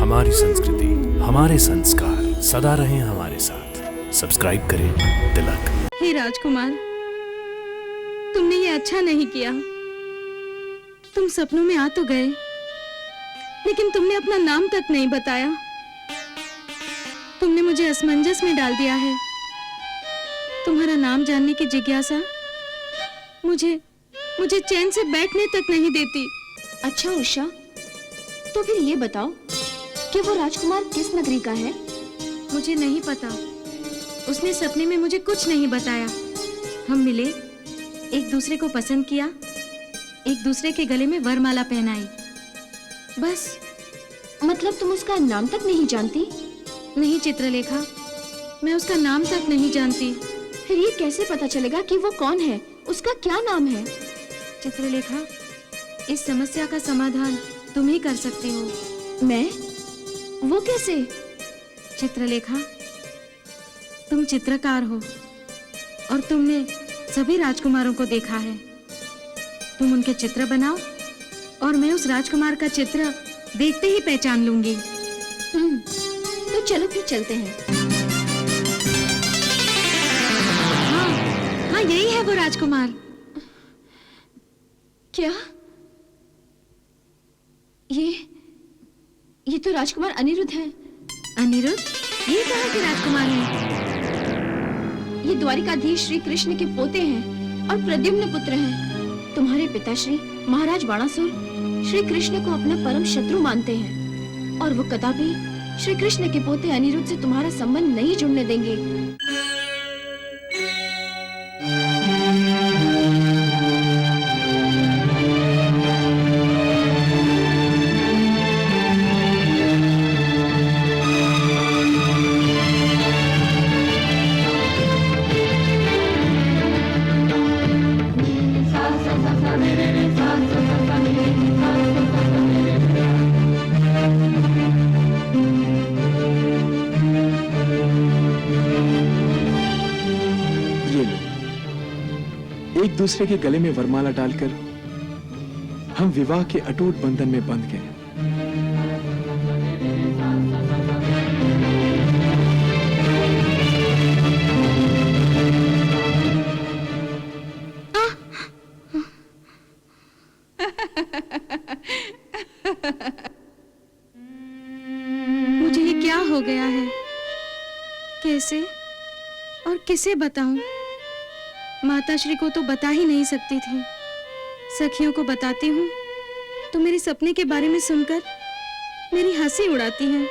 हमारी संस्कृति, हमारे संस्कार सदा रहें हमारे साथ। सब्सक्राइब करें तिलक। हे राजकुमार, तुमने ये अच्छा नहीं किया। तुम सपनों में आ तो गए, लेकिन तुमने अपना नाम तक नहीं बताया। तुमने मुझे असमंजस में डाल दिया है। तुम्हारा नाम जानने की जिज्ञासा मुझे चैन से बैठने तक नहीं देती। अच्छा उषा, तो फिर ये बताओ कि वो राजकुमार किस नगरी का है? मुझे नहीं पता। उसने सपने में मुझे कुछ नहीं बताया। हम मिले, एक दूसरे को पसंद किया, एक दूसरे के गले में वरमाला पहनाई, बस। मतलब तुम उसका नाम तक नहीं जानती? नहीं चित्रलेखा, मैं उसका नाम तक नहीं जानती। फिर ये कैसे पता चलेगा कि वो कौन है, उसका क्या नाम है? चित्रलेखा, इस समस्या का समाधान तुम ही कर सकती हो। मैं? वो कैसे? चित्रलेखा, तुम चित्रकार हो और तुमने सभी राजकुमारों को देखा है। तुम उनके चित्र बनाओ और मैं उस राजकुमार का चित्र देखते ही पहचान लूंगी। तो चलो फिर चलते हैं। हाँ, यही है वो राजकुमार। क्या? ये तो राजकुमार अनिरुद्ध है। अनिरुद्ध? ये कहाँ के राजकुमार हैं? ये द्वारिकाधीश श्री कृष्ण के पोते हैं और प्रद्युम्न पुत्र हैं। तुम्हारे पिताश्री महाराज बाणासुर श्री कृष्ण को अपना परम शत्रु मानते हैं और वो कदापि श्री कृष्ण के पोते अनिरुद्ध से तुम्हारा संबंध नहीं जुड़ने देंगे। एक दूसरे के गले में वरमाला डालकर हम विवाह के अटूट बंधन में बंध गए। मुझे ये क्या हो गया है? कैसे और किसे बताऊं? माताश्री को तो बता ही नहीं सकती थी। सखियों को बताती हूँ तो मेरे सपने के बारे में सुनकर मेरी हंसी उड़ाती हैं।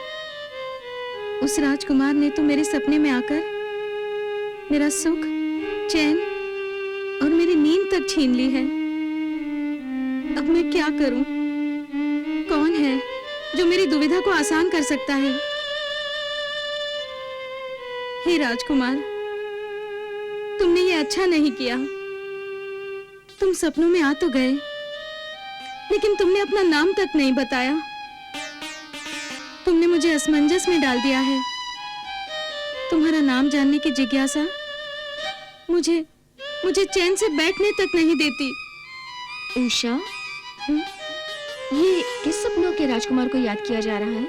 उस राजकुमार ने तो मेरे सपने में आकर मेरा सुख, चैन और मेरी नींद तक छीन ली है। अब मैं क्या करूं? कौन है जो मेरी दुविधा को आसान कर सकता है? हे राजकुमार, तुमने ये अच्छा नहीं किया। तुम सपनों में आ तो गए, लेकिन तुमने अपना नाम तक नहीं बताया। तुमने मुझे असमंजस में डाल दिया है। तुम्हारा नाम जानने की जिज्ञासा मुझे चैन से बैठने तक नहीं देती। उषा, ये किस सपनों के राजकुमार को याद किया जा रहा है?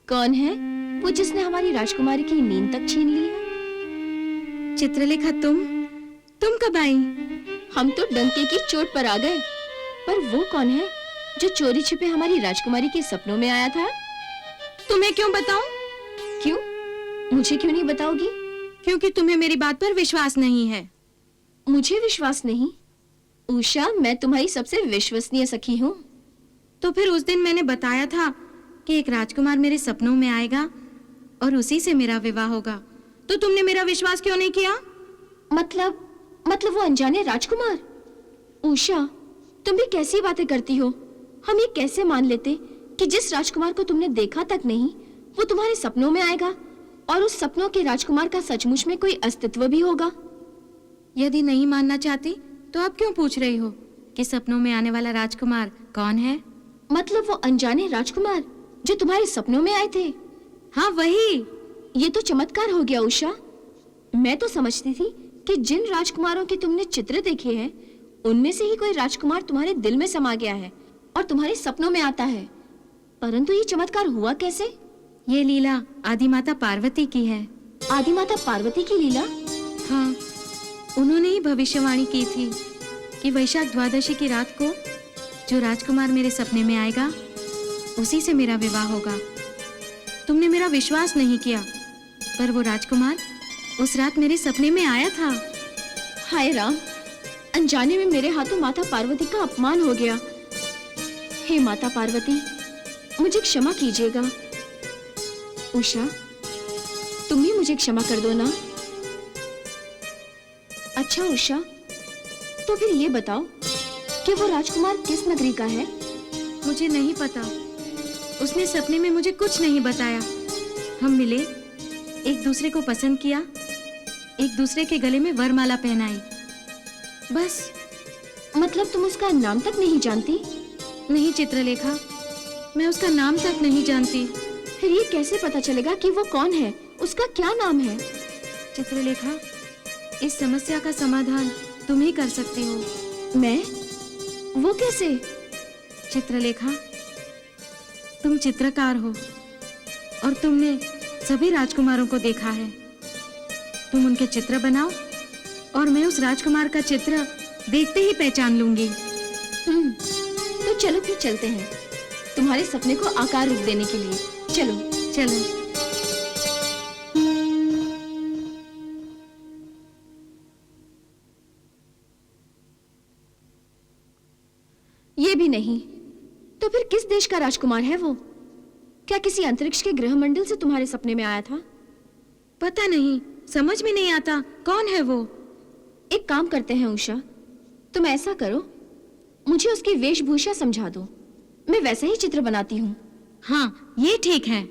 कौन है वो जिसने हमारी राजकुमारी की नींद तक छीन ली है? चित्रलेखा, तुम कब आई? हम तो डंके की चोट पर आ गए, पर वो कौन है जो चोरी छिपे हमारी राजकुमारी के सपनों में आया था? तुम्हें क्यों बताऊं? क्यों? मुझे क्यों नहीं बताओगी? क्योंकि तुम्हें मेरी बात पर विश्वास नहीं है। मुझे विश्वास नहीं? उषा, मैं तुम्हारी सबसे विश्वसनीय सखी हूँ। तो फिर उस दिन मैंने बताया था कि एक राजकुमार मेरे सपनों में आएगा और उसी से मेरा विवाह होगा, तो तुमने मेरा विश्वास क्यों नहीं किया? मतलब वो अनजाने राजकुमार? उषा, तुम भी कैसी बातें करती हो? हम ये कैसे मान लेते कि जिस राजकुमार को तुमने देखा तक नहीं, वो तुम्हारे सपनों में आएगा और उस सपनों के राजकुमार का सचमुच में कोई अस्तित्व भी होगा? यदि नहीं मानना चाहती तो आप क्यों पूछ रही हो कि सपनों में आने वाला राजकुमार कौन है? मतलब वो अनजाने राजकुमार जो तुम्हारे सपनों में आए थे? हाँ, वही। ये तो चमत्कार हो गया उषा। मैं तो समझती थी कि जिन राजकुमारों के तुमने चित्र देखे हैं, उनमें से ही कोई राजकुमार तुम्हारे दिल में समा गया है और तुम्हारे सपनों में आता है। परंतु ये चमत्कार हुआ कैसे? ये लीला आदि माता पार्वती की है। आदि माता पार्वती की लीला? हाँ, उन्होंने ही भविष्यवाणी की थी कि वैशाख द्वादशी की रात को जो राजकुमार मेरे सपने में आएगा उसी से मेरा विवाह होगा। तुमने मेरा विश्वास नहीं किया, पर वो राजकुमार उस रात मेरे सपने में आया था। हाय राम, अनजाने में मेरे हाथों माता पार्वती का अपमान हो गया। हे माता पार्वती, मुझे क्षमा कीजिएगा। उषा, तुम ही मुझे क्षमा कर दो ना। अच्छा उषा, तो फिर ये बताओ कि वो राजकुमार किस नगरी का है? मुझे नहीं पता, उसने सपने में मुझे कुछ नहीं बताया। हम मिले, एक दूसरे को पसंद किया, एक दूसरे के गले में वरमाला पहनाई, बस। मतलब तुम उसका नाम तक नहीं जानती? नहीं चित्रलेखा, मैं उसका नाम तक नहीं जानती। फिर ये कैसे पता चलेगा कि वो कौन है, उसका क्या नाम है? चित्रलेखा, इस समस्या का समाधान तुम ही कर सकती हो। मैं? वो कैसे? चित्रलेखा, तुम चित्रकार हो और तुमने सभी राजकुमारों को देखा है। तुम उनके चित्र बनाओ और मैं उस राजकुमार का चित्र देखते ही पहचान लूंगी। तो चलो फिर चलते हैं, तुम्हारे सपने को आकार रूप देने के लिए। चलो चलो। ये भी नहीं, तो फिर किस देश का राजकुमार है वो? क्या किसी अंतरिक्ष के ग्रह मंडल से तुम्हारे सपने में आया था? पता नहीं, समझ में नहीं आता कौन है वो। एक काम करते हैं उषा, तुम ऐसा करो, मुझे उसकी वेशभूषा समझा दो, मैं वैसा ही चित्र बनाती हूँ। हाँ, ये ठीक है।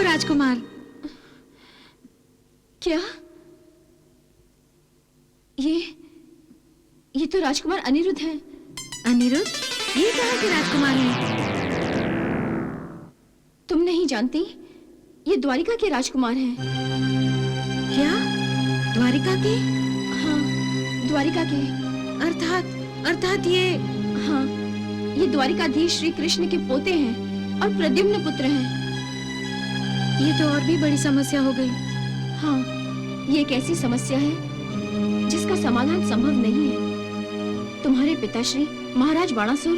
राजकुमार। क्या? ये तो राजकुमार अनिरुद्ध है। अनिरुद्ध? ये कहाँ के राजकुमार हैं? तुम नहीं जानती, ये द्वारिका के राजकुमार हैं। क्या? द्वारिका के? हाँ, द्वारिका के। अर्थात ये? हाँ, ये द्वारिकाधीश श्री कृष्ण के पोते हैं और प्रद्युम्न पुत्र हैं। ये तो और भी बड़ी समस्या हो गई। हाँ, ये एक ऐसी समस्या है जिसका समाधान संभव नहीं है। तुम्हारे पिताश्री महाराज बाणासुर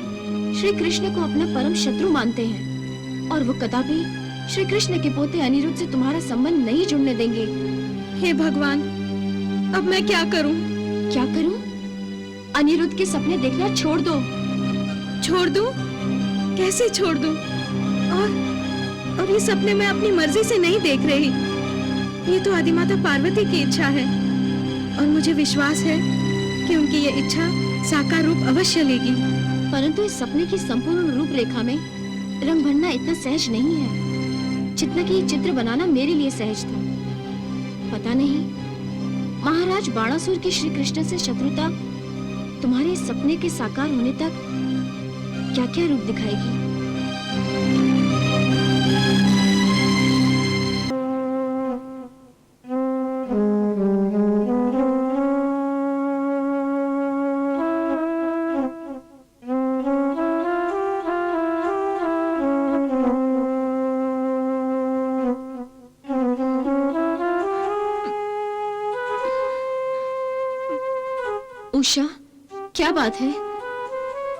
श्री कृष्ण को अपना परम शत्रु मानते हैं और वो कदापि श्री कृष्ण के पोते अनिरुद्ध से तुम्हारा संबंध नहीं जुड़ने देंगे। हे भगवान, अब मैं क्या करूं? क्या करूं? अनिरुद्ध के सपने देखना छोड़ दो। छोड़ दूं? कैसे छोड़ दूं? और ये सपने मैं अपनी मर्जी से नहीं देख रही। ये तो आदिमाता पार्वती की इच्छा है और मुझे विश्वास है कि उनकी ये इच्छा साकार रूप अवश्य लेगी। परंतु इस सपने की संपूर्ण रूपरेखा में रंग भरना इतना सहज नहीं है जितना कि ये चित्र बनाना मेरे लिए सहज था। पता नहीं महाराज बाणासुर की श्री कृष्ण से शत्रुता तुम्हारे इस सपने के साकार होने तक क्या क्या रूप दिखाएगी। उषा, क्या बात है?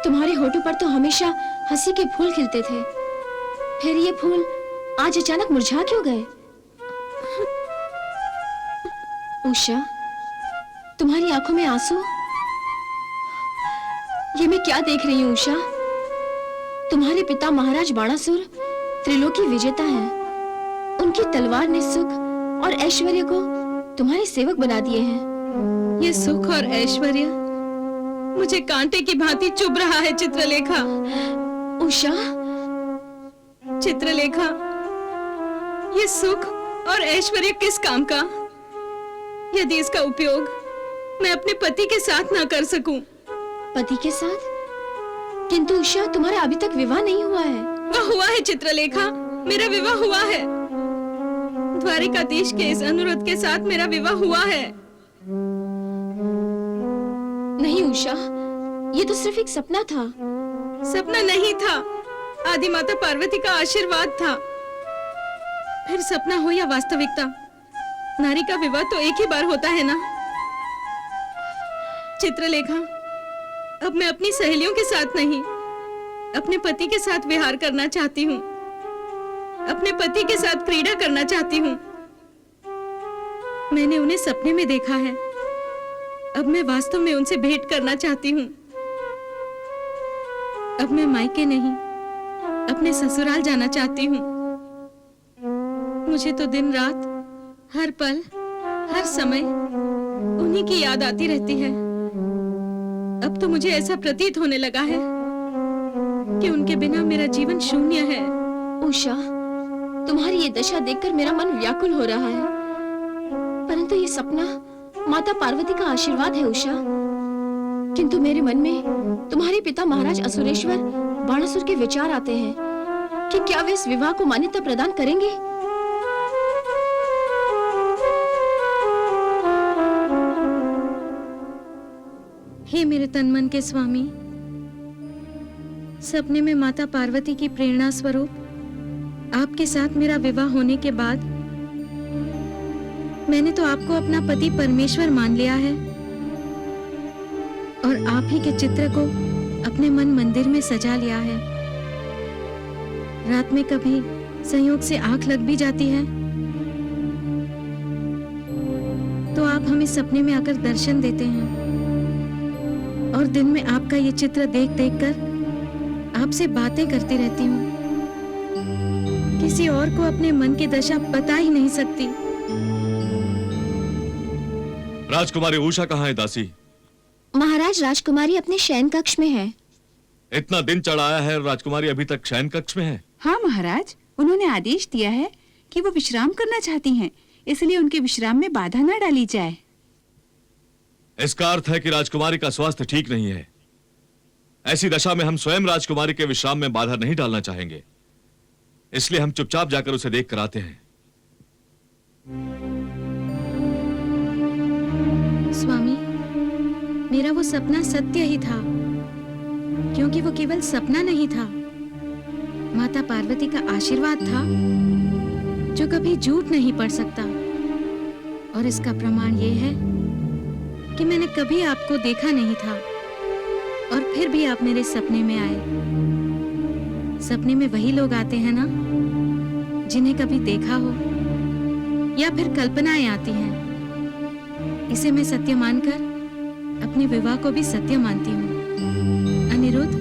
तुम्हारे होठों पर तो हमेशा हंसी के फूल खिलते थे, फिर ये फूल आज अचानक मुरझा क्यों गए? उषा, तुम्हारी आंखों में आंसू? ये मैं क्या देख रही हूँ उषा? तुम्हारे पिता महाराज बाणासुर त्रिलोकी विजेता हैं। उनकी तलवार ने सुख और ऐश्वर्य को तुम्हारे सेवक बना दिए हैं। ये सुख और ऐश्वर्य मुझे कांटे की भांति चुभ रहा है चित्रलेखा। उषा, चित्रलेखा, ये सुख और ऐश्वर्य किस काम का, यदि इसका उपयोग मैं अपने पति के साथ ना कर सकूं? पति के साथ? किंतु उषा, तुम्हारा अभी तक विवाह नहीं हुआ है। वह हुआ है चित्रलेखा, मेरा विवाह हुआ है। द्वारिकाधीश के इस अनुरोध के साथ मेरा विवाह हुआ है। नहीं उषा, ये तो सिर्फ एक सपना था। सपना नहीं था, आदिमाता पार्वती का आशीर्वाद था। फिर सपना हो या वास्तविकता, नारी का विवाह तो एक ही बार होता है ना। चित्रलेखा, अब मैं अपनी सहेलियों के साथ नहीं, अपने पति के साथ विहार करना चाहती हूँ। अपने पति के साथ क्रीड़ा करना चाहती हूँ। मैंने उन्हें सपने में देखा है, अब मैं वास्तव में उनसे भेंट करना चाहती हूँ। अब मैं मायके नहीं, अपने ससुराल जाना चाहती हूँ। मुझे तो दिन रात, हर पल, हर समय उन्हीं की याद आती रहती है। अब तो मुझे ऐसा प्रतीत होने लगा है कि उनके बिना मेरा जीवन शून्य है। उषा, तुम्हारी ये दशा देखकर मेरा मन व्याकुल हो रहा है, परंतु ये सपना माता पार्वती का आशीर्वाद है उषा। किंतु मेरे मन में तुम्हारे पिता महाराज असुरेश्वर बाणासुर के विचार आते हैं कि क्या वे इस विवाह को मान्यता प्रदान करेंगे। हे मेरे तन मन के स्वामी, सपने में माता पार्वती की प्रेरणा स्वरूप आपके साथ मेरा विवाह होने के बाद मैंने तो आपको अपना पति परमेश्वर मान लिया है और आप ही के चित्र को अपने मन मंदिर में सजा लिया है। रात में कभी संयोग से आंख लग भी जाती है तो आप हमें सपने में आकर दर्शन देते हैं और दिन में आपका ये चित्र देख देख कर आपसे बातें करती रहती हूँ। किसी और को अपने मन की दशा बता ही नहीं सकती। राजकुमारी उषा कहाँ है दासी? महाराज, राजकुमारी अपने शयन कक्ष में है। इतना दिन चढ़ाया है, राजकुमारी अभी तक शयन कक्ष में है? हाँ महाराज, उन्होंने आदेश दिया है कि वो विश्राम करना चाहती हैं, इसलिए उनके विश्राम में बाधा न डाली जाए। इसका अर्थ है कि राजकुमारी का स्वास्थ्य ठीक नहीं है। ऐसी दशा में हम स्वयं राजकुमारी के विश्राम में बाधा नहीं डालना चाहेंगे, इसलिए हम चुपचाप जाकर उसे देख कर आते हैं। स्वामी, मेरा वो सपना सत्य ही था, क्योंकि वो केवल सपना नहीं था, माता पार्वती का आशीर्वाद था जो कभी झूठ नहीं पड़ सकता। और इसका प्रमाण ये है कि मैंने कभी आपको देखा नहीं था, और फिर भी आप मेरे सपने में आए। सपने में वही लोग आते हैं ना, जिन्हें कभी देखा हो, या फिर कल्पनाएं आती हैं। इसे मैं सत्य मानकर अपने विवाह को भी सत्य मानती हूँ अनिरुद्ध।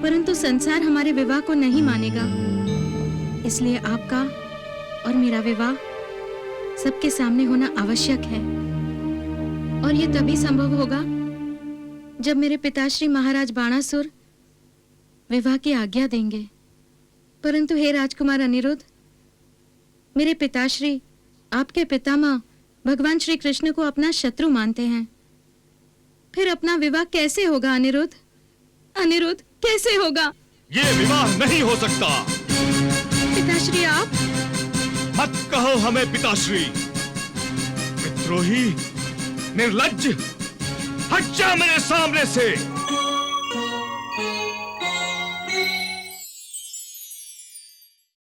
परंतु संसार हमारे विवाह को नहीं मानेगा, इसलिए आपका और मेरा विवाह सबके सामने होना आवश्यक है। और ये तभी संभव होगा जब मेरे पिताश्री महाराज बाणासुर विवाह की आज्ञा देंगे। परंतु हे राजकुमार अनिरुद्ध, मेरे पिताश्री आपके पितामह भगवान श्री कृष्ण को अपना शत्रु मानते हैं। फिर अपना विवाह कैसे होगा अनिरुद्ध? अनिरुद्ध, कैसे होगा? ये विवाह नहीं हो सकता। पिताश्री आप? मत कहो हमें पिताश्री। विद्रोही, निर्लज्ज, हट जा मेरे सामने से।